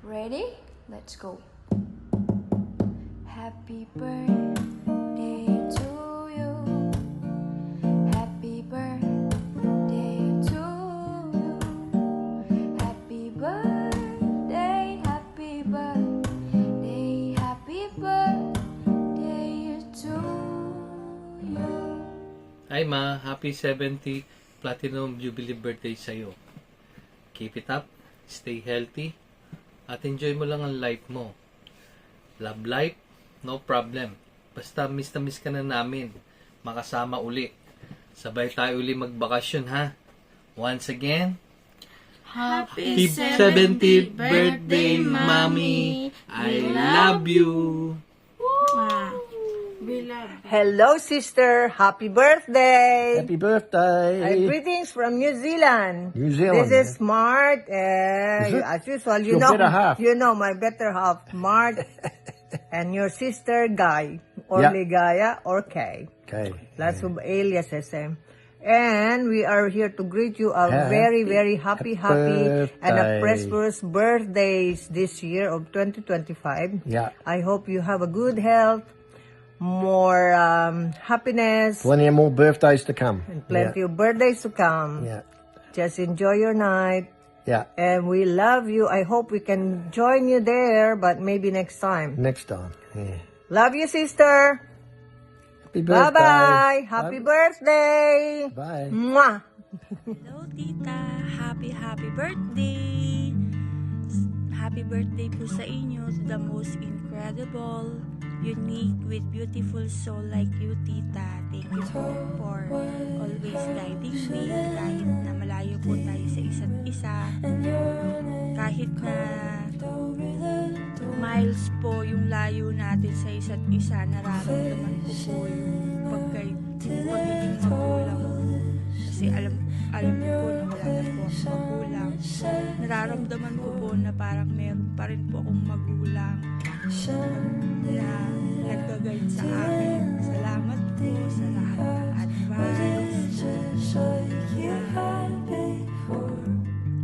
Ready? Let's go. Happy birthday to you. Happy birthday to you. Happy birthday, happy birthday, happy birthday to you. Hi Ma, happy 70 Platinum Jubilee birthday sa'yo. Keep it up, stay healthy, at enjoy mo lang ang life mo. Love life, no problem. Basta miss na miss ka na namin. Makasama uli. Sabay tayo uli magbakasyon ha. Once again, Happy 70th birthday, Mommy. I love you. We love you. Hello, sister. Happy birthday. Happy birthday! Greetings from New Zealand. New Zealand, This is Smart. Is it? As usual, Your better half. you know my better half, Smart, and your sister, Guy, or Yeah. Ligaya, or Kay. Okay. Lots of aliases. And we are here to greet you a Happy very, very happy and a birthday. prosperous birthdays this year of 2025. Yeah. I hope you have a good health, more happiness, Plenty of more birthdays to come. plenty of birthdays to come. Yeah. Just enjoy your night. Yeah. And we love you. I hope we can join you there, but maybe next time. Next time. Yeah. Love you, sister. Happy birthday. Bye-bye. Happy birthday. Bye. Mwah. Hello, Tita. Happy birthday. Happy birthday po sa inyo to the most incredible, unique, with beautiful soul like you, Tita. Thank you po for always guiding me kahit na malayo po tayo sa isa't isa. Kahit na miles po yung layo natin sa isa't isa, nararamdaman ko po yung pagiging magulang ko. Kasi alam ko po na wala na po akong magulang. Nararamdaman ko po na parang meron pa rin po akong magulang na nag-guide sa akin. Salamat po sa lahat ng advice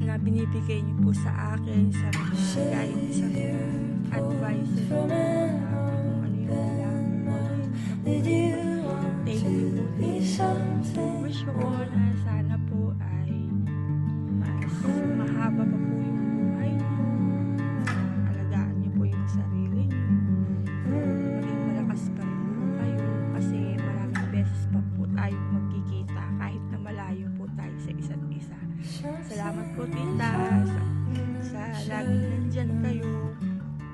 na binibigay niyo po sa akin, sa mga guidance, sa mga advice na kung ano yung kailangan mo. Thank you po. Wish ko po na sana po ay mas mahaba pa po yung buhay niyo. Alagaan niyo po yung sarili niyo. Maging malakas pa rin po kayo kasi maraming beses pa po tayong magkikita kahit na malayo po tayo sa isa't isa. Salamat po, Tita, sa laging nandyan kayo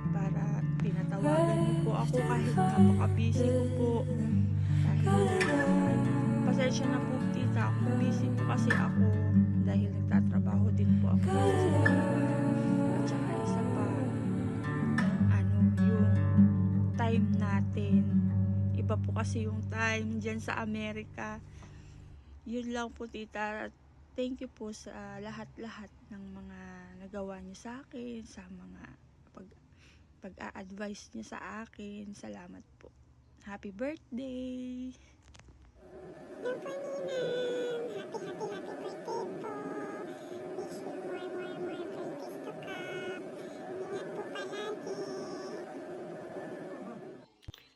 para tinatawagan niyo po ako kahit napaka-busy ko po. Pasensya na po, Tita, kung busy po kasi ako dahil nagtatrabaho din po ako sa Singapore. At saka isa pa, yung time natin, iba po kasi yung time dyan sa Amerika. Yun lang po, Tita. Thank you po sa lahat-lahat ng mga nagawa niyo sa akin, sa mga pag-a-advise niyo sa akin. Salamat po. Happy birthday!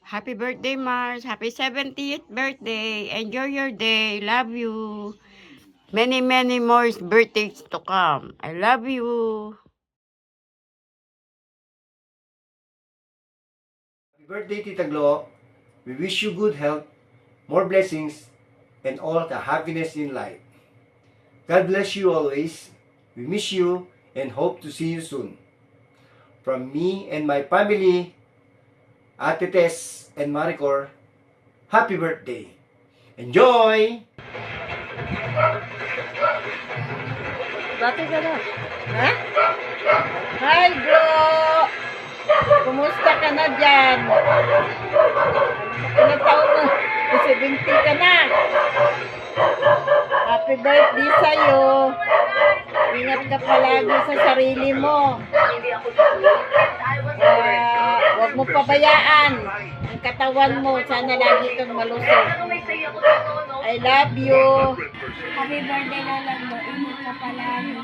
Happy birthday, Mars. Happy 70th birthday. Enjoy your day. Love you. Many, many more birthdays to come. I love you. Happy birthday, Tita Glo. We wish you good health, more blessings, and all the happiness in life. God bless you always. We miss you and hope to see you soon. From me and my family, Ate Tess and Maricor, happy birthday. Enjoy! Bakit ka na? Ha? Hi, bro! Kumusta ka na dyan? Ilang taon mo? 70 ka na. Happy birthday sa'yo. Ingat ka palagi sa sarili mo. Huwag mo pabayaan ang katawan mo. Sana lagi kang malusog. I love you. Happy birthday na lang mo. Ingat ka palagi.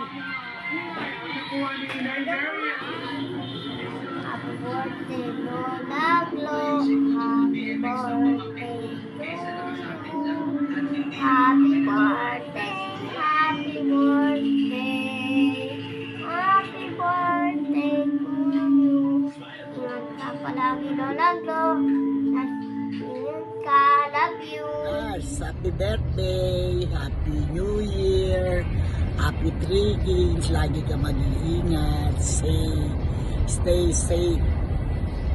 Lolo, happy birthday to you. Happy birthday, happy birthday. Happy birthday to you. Ingat ka palagi, Lolo. Ingat ka, love you. Happy birthday, happy new year, happy 3 games, lagi ka mag-iingat, stay safe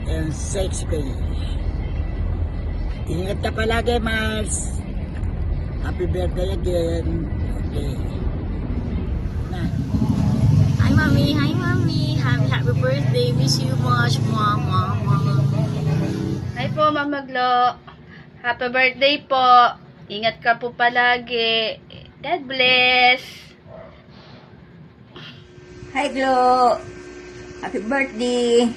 and sexy. Ingat ka palagi, Mars. Happy birthday again. Okay. Na. Hi, Mommy. Hi, Mommy. Happy birthday. Miss you much. Mwah, mwah, mwah. Hi po, Mama Glo. Happy birthday po. Ingat ka po palagi. God bless. Hi, Glo. Happy birthday.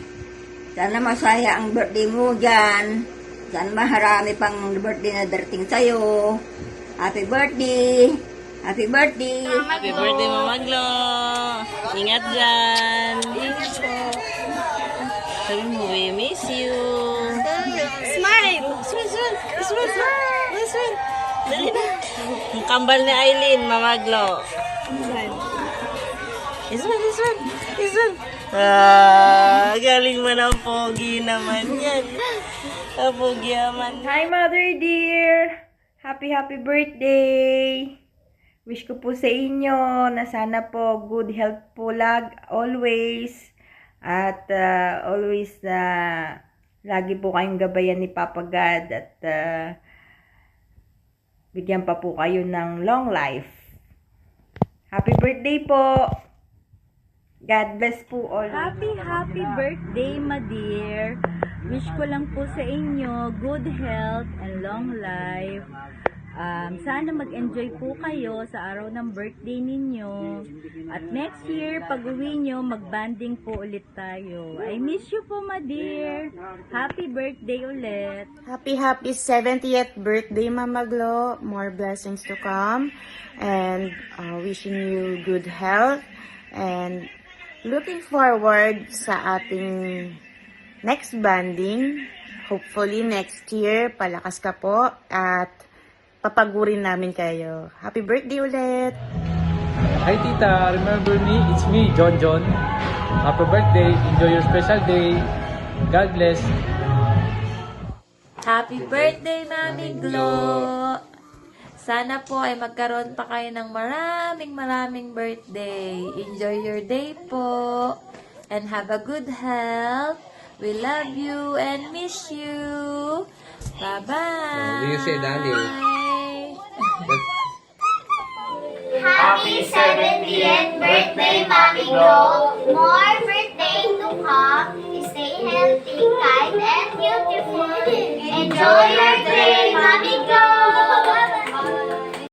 Sana masaya ang birthday mo dyan. Sana maharami pang birthday na darating sa'yo. Happy birthday. Happy birthday. Happy birthday, Mama Glo. Ingat dyan. Ingat po. Sabi mo, we miss you. Smile. Smile. Dali na. Ang kambal ni Aileen, Mama Glo. This one. Galing mo ng pogi naman yan. Pogi naman. Hi, Mother dear. Happy birthday. Wish ko po sa inyo na sana po good health po always. At always lagi po kayong gabayan ni Papa God. At bigyan pa po kayo ng long life. Happy birthday po. God bless po all. Happy birthday, my dear. Wish ko lang po sa inyo good health and long life. Sana mag-enjoy po kayo sa araw ng birthday ninyo. At next year, pag-uwi nyo, mag-banding po ulit tayo. I miss you po, my dear. Happy birthday ulit. Happy 70th birthday, Mama Glo. More blessings to come. And wishing you good health. And looking forward sa ating next banding. Hopefully next year, palakas ka po. At papagurin namin kayo. Happy birthday ulit! Hi tita, remember me? It's me, John. Happy birthday, enjoy your special day. God bless. Happy birthday, Mami Glo! Sana po ay magkaroon pa kayo ng maraming birthday. Enjoy your day po. And have a good health. We love you and miss you. Bye-bye. You say Daniel. Happy 70th birthday, Mami Glo. More birthday to come. Stay healthy